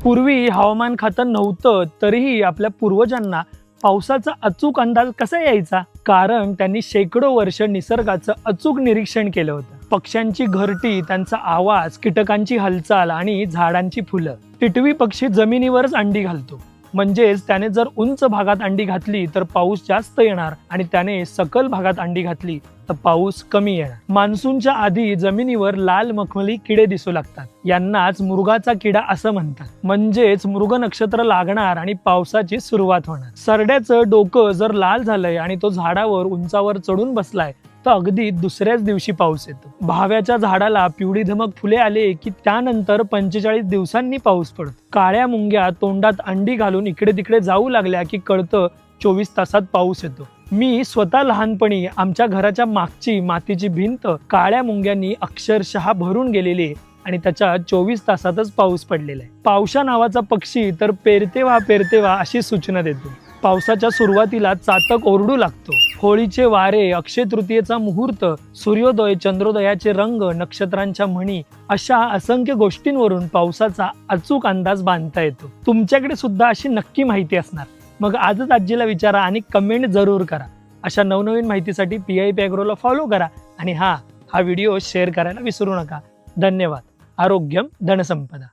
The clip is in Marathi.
पूर्वी हवामान खातं नव्हतं तरीही आपल्या पूर्वजांना पावसाचा अचूक अंदाज कसा यायचा? कारण त्यांनी शेकडो वर्ष निसर्गाचं अचूक निरीक्षण केलं होतं. पक्ष्यांची घरटी, त्यांचा आवाज, कीटकांची हालचाल आणि झाडांची फुलं. टिटवी पक्षी जमिनीवरच अंडी घालतो, म्हणजेच त्याने जर उंच भागात अंडी घातली तर पाऊस जास्त येणार आणि त्याने सकल भागात अंडी घातली तर पाऊस कमी येणार. मान्सूनच्या आधी जमिनीवर लाल मखमली किडे दिसू लागतात. यांनाच मृगाचा किडा असं म्हणतात. म्हणजेच मृग नक्षत्र लागणार आणि पावसाची सुरुवात होणार. सरड्याचं डोकं जर लाल झालंय आणि तो झाडावर उंचावर चढून बसलाय तर अगदी दुसऱ्याच दिवशी पाऊस येतो. भाव्याच्या झाडाला पिवळी धमक फुले आले की त्यानंतर 45 दिवसांनी पाऊस पडतो. काळ्या मुंग्या तोंडात अंडी घालून इकडे तिकडे जाऊ लागल्या की कळतं 24 तासात पाऊस येतो. मी स्वतः लहानपणी आमच्या घराच्या मागची मातीची भिंत काळ्या मुंग्यांनी अक्षरशः भरून गेलेली आहे आणि त्याच्या 24 तासातच पाऊस पडलेला आहे. पावसा नावाचा पक्षी तर पेरते वा अशी सूचना देतो. पावसाच्या सुरुवातीला चातक ओरडू लागतो. होळीचे वारे, अक्षय तृतीयेचा मुहूर्त, सूर्योदय, चंद्रोदयाचे रंग, नक्षत्रांच्या म्हणी अशा असंख्य गोष्टींवरून पावसाचा अचूक अंदाज बांधता येतो. तुमच्याकडे सुद्धा अशी नक्की माहिती असणार. मग आजच आजीला विचारा आणि कमेंट जरूर करा. अशा नवनवीन माहितीसाठी PIP ॲग्रोला फॉलो करा आणि हा व्हिडिओ शेअर करायला विसरू नका. धन्यवाद. आरोग्यम धनसंपदा.